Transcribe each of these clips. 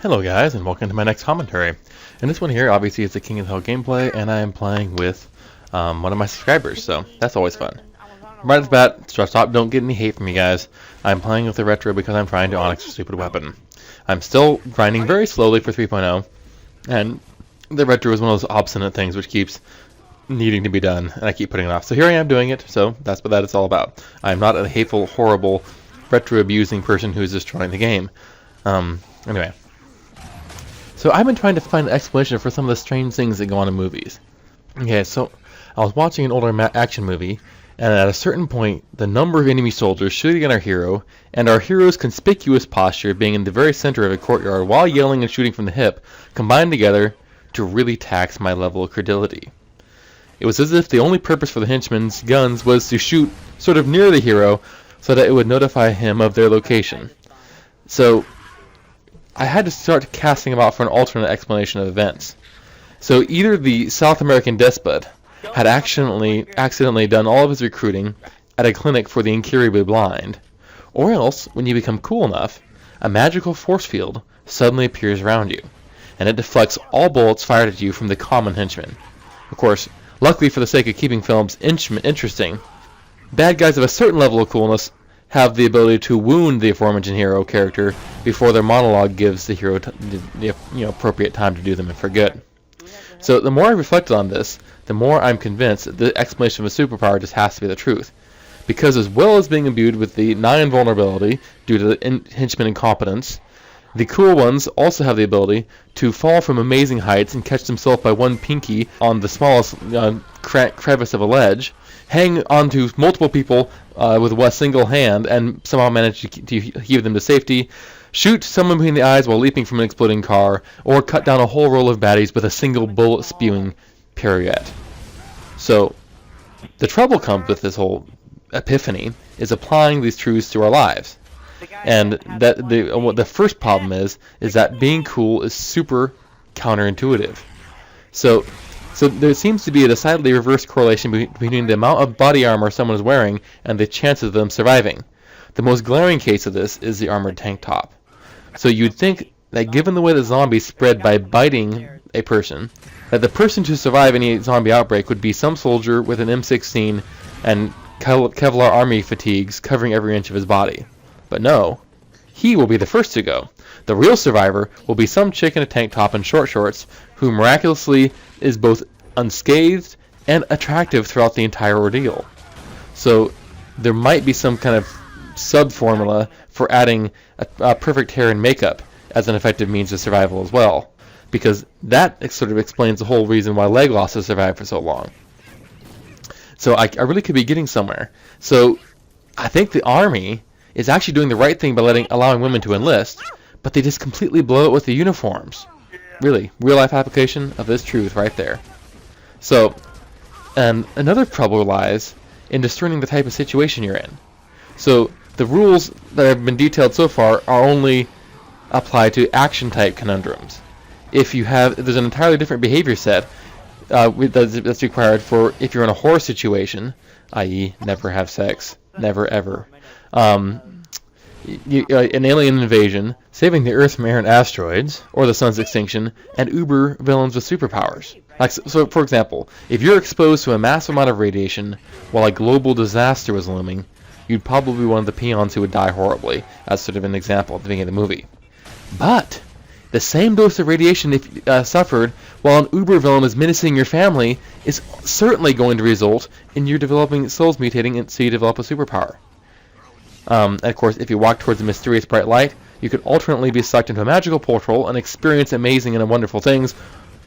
Hello guys, and welcome to my next commentary. And this one here, obviously, is the King of Hell gameplay, and I am playing with one of my subscribers, so that's always fun. Right off the bat, stop, don't get any hate from you guys. I'm playing with the Retro because I'm trying to onyx a stupid weapon. I'm still grinding very slowly for 3.0, and the Retro is one of those obstinate things which keeps needing to be done, and I keep putting it off. So here I am doing it, so that's what that is all about. I'm not a hateful, horrible, Retro-abusing person who's destroying the game. Anyway. So I've been trying to find an explanation for some of the strange things that go on in movies. Okay, so I was watching an older action movie, and at a certain point, the number of enemy soldiers shooting at our hero, and our hero's conspicuous posture being in the very center of a courtyard while yelling and shooting from the hip, combined together to really tax my level of credulity. It was as if the only purpose for the henchmen's guns was to shoot sort of near the hero so that it would notify him of their location. So I had to start casting about for an alternate explanation of events. So either the South American despot had accidentally done all of his recruiting at a clinic for the incurably blind, or else, when you become cool enough, a magical force field suddenly appears around you, and it deflects all bullets fired at you from the common henchmen. Of course, luckily for the sake of keeping films interesting, bad guys of a certain level of coolness have the ability to wound the aforementioned hero character before their monologue gives the hero the appropriate time to do them in for good. So the more I reflected on this, the more I'm convinced that the explanation of a superpower just has to be the truth. Because as well as being imbued with the 9 vulnerability due to the henchman incompetence, the cool ones also have the ability to fall from amazing heights and catch themselves by one pinky on the smallest crevice of a ledge, hang onto multiple people with a single hand and somehow manage to heave them to safety, shoot someone between the eyes while leaping from an exploding car, or cut down a whole row of baddies with a single bullet-spewing pirouette. So the trouble comes with this whole epiphany is applying these truths to our lives. And that the first problem is that being cool is super counterintuitive. So there seems to be a decidedly reverse correlation between the amount of body armor someone is wearing and the chances of them surviving. The most glaring case of this is the armored tank top. So you'd think that given the way that zombies spread by biting a person, that the person to survive any zombie outbreak would be some soldier with an M16 and Kevlar army fatigues covering every inch of his body. But no, he will be the first to go. The real survivor will be some chick in a tank top and short shorts who miraculously is both unscathed and attractive throughout the entire ordeal. So there might be some kind of sub-formula for adding a perfect hair and makeup as an effective means of survival as well, because that sort of explains the whole reason why Legolas has survived for so long. So I really could be getting somewhere. So I think the army is actually doing the right thing by allowing women to enlist, but they just completely blow it with the uniforms. Really, real-life application of this truth right there. So, and another trouble lies in discerning the type of situation you're in. So, the rules that have been detailed so far are only applied to action-type conundrums. There's an entirely different behavior set that's required for if you're in a horror situation, i.e., never have sex, never ever. An alien invasion, saving the Earth from errant asteroids, or the sun's extinction, and uber villains with superpowers. So, for example, if you're exposed to a massive amount of radiation while a global disaster was looming, you'd probably be one of the peons who would die horribly, as sort of an example at the beginning of the movie. But the same dose of radiation suffered while an uber villain is menacing your family is certainly going to result in you developing cells mutating so you develop a superpower. And of course, if you walk towards a mysterious bright light, you could alternately be sucked into a magical portal and experience amazing and wonderful things,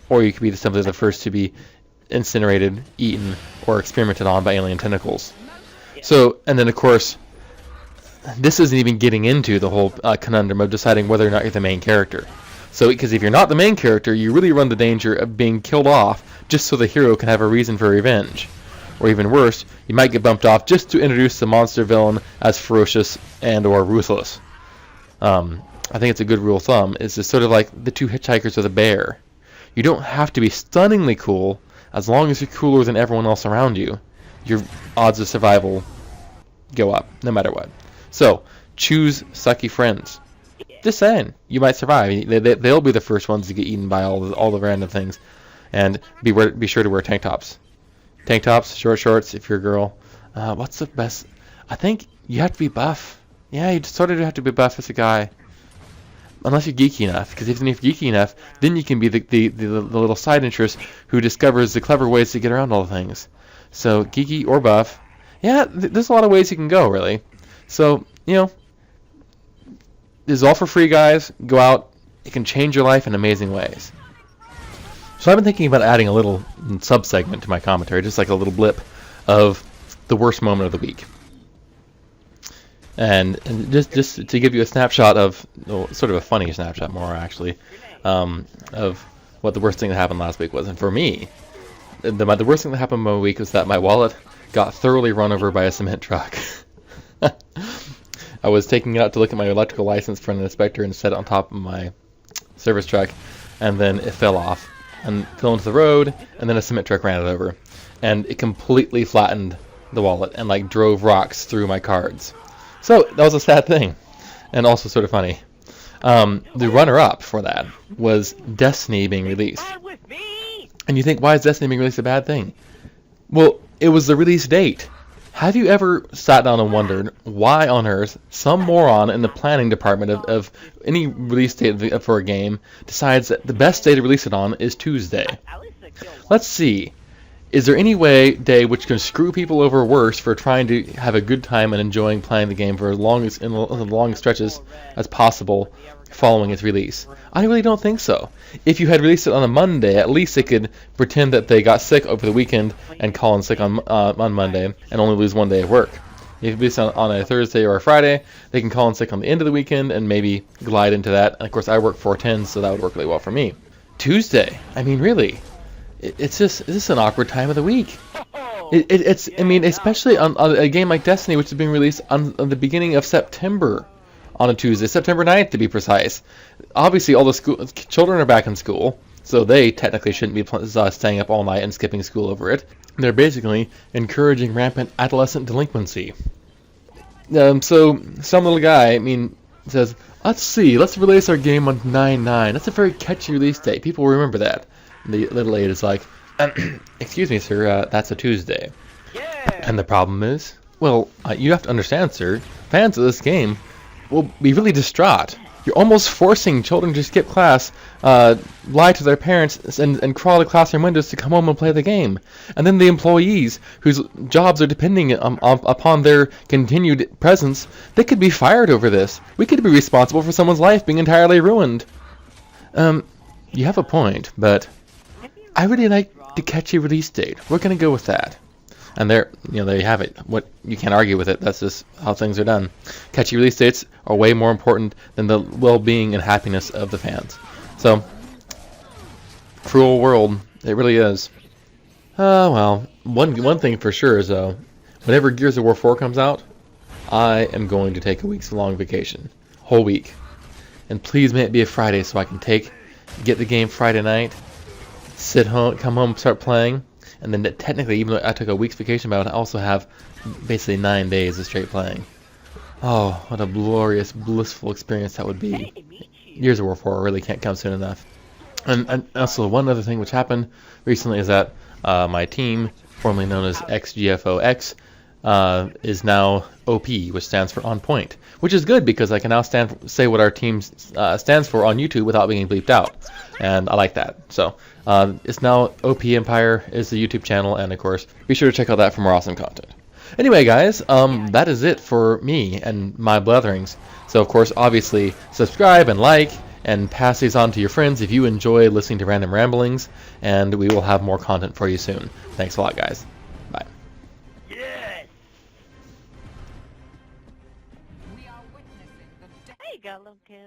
or you could be simply the first to be incinerated, eaten, or experimented on by alien tentacles. So, and then of course, this isn't even getting into the whole conundrum of deciding whether or not you're the main character. So, because if you're not the main character, you really run the danger of being killed off just so the hero can have a reason for revenge. Or even worse, you might get bumped off just to introduce the monster villain as ferocious and or ruthless. I think it's a good rule of thumb. It's just sort of like the two hitchhikers with a bear. You don't have to be stunningly cool as long as you're cooler than everyone else around you. Your odds of survival go up, no matter what. So, choose sucky friends. Just saying, you might survive. They'll be the first ones to get eaten by all the random things. And be sure to wear tank tops. Tank tops, short shorts if you're a girl. What's the best? I think you have to be buff. Yeah, you sort of have to be buff as a guy. Unless you're geeky enough, because if you're geeky enough, then you can be the little side interest who discovers the clever ways to get around all the things. So geeky or buff, yeah, there's a lot of ways you can go, really. So, you know, this is all for free, guys. Go out. It can change your life in amazing ways. So I've been thinking about adding a little sub-segment to my commentary, just like a little blip of the worst moment of the week. And just to give you a snapshot of, well, sort of a funny snapshot more actually, of what the worst thing that happened last week was. And for me, the worst thing that happened my week was that my wallet got thoroughly run over by a cement truck. I was taking it out to look at my electrical license for an inspector and set it on top of my service truck, and then it fell off and fell into the road, and then a cement truck ran it over, and it completely flattened the wallet and like drove rocks through my cards. So that was a sad thing, and also sort of funny. The runner-up for that was Destiny being released. And you think, why is Destiny being released a bad thing? Well, it was the release date. Have you ever sat down and wondered why on earth some moron in the planning department of any release date for a game decides that the best day to release it on is Tuesday? Let's see. Is there any day which can screw people over worse for trying to have a good time and enjoying playing the game for as long as in the long stretches as possible following its release? I really don't think so. If you had released it on a Monday, at least they could pretend that they got sick over the weekend and call in sick on Monday and only lose one day of work. If you release it on a Thursday or a Friday, they can call in sick on the end of the weekend and maybe glide into that. And of course, I work 4/10, so that would work really well for me. Tuesday, I mean, really. It's just an awkward time of the week. It's I mean, especially on a game like Destiny, which is being released on the beginning of September, on a Tuesday, September 9th to be precise. Obviously, all the children are back in school, so they technically shouldn't be staying up all night and skipping school over it. They're basically encouraging rampant adolescent delinquency. So some little guy, I mean, says, let's release our game on 9/9. That's a very catchy release date. People will remember that. The little aide is like, excuse me, sir, that's a Tuesday. Yeah. And the problem is, well, you have to understand, sir, fans of this game will be really distraught. You're almost forcing children to skip class, lie to their parents, and crawl to classroom windows to come home and play the game. And then the employees, whose jobs are depending upon their continued presence, they could be fired over this. We could be responsible for someone's life being entirely ruined. You have a point, but I really like the catchy release date. We're gonna go with that. And there you have it. What you can't argue with it. That's just how things are done. Catchy release dates are way more important than the well-being and happiness of the fans. So, cruel world. It really is. Well, one thing for sure is whenever Gears of War 4 comes out, I am going to take a week's long vacation, whole week. And please may it be a Friday so I can get the game Friday night. Sit home, come home, start playing, and then technically, even though I took a week's vacation, I would also have basically 9 days of straight playing. Oh, what a glorious, blissful experience that would be. Gears of War 4 really can't come soon enough. And also, one other thing which happened recently is that my team, formerly known as XGFOX, is now OP, which stands for On Point, which is good because I can now say what our team stands for on YouTube without being bleeped out, and I like that. So it's now OP Empire is the YouTube channel, and of course, be sure to check out that for more awesome content. Anyway, guys, that is it for me and my bletherings. So of course, obviously, subscribe and like, and pass these on to your friends if you enjoy listening to random ramblings, and we will have more content for you soon. Thanks a lot, guys. Bye. We are witnessing the... There you go, little kid.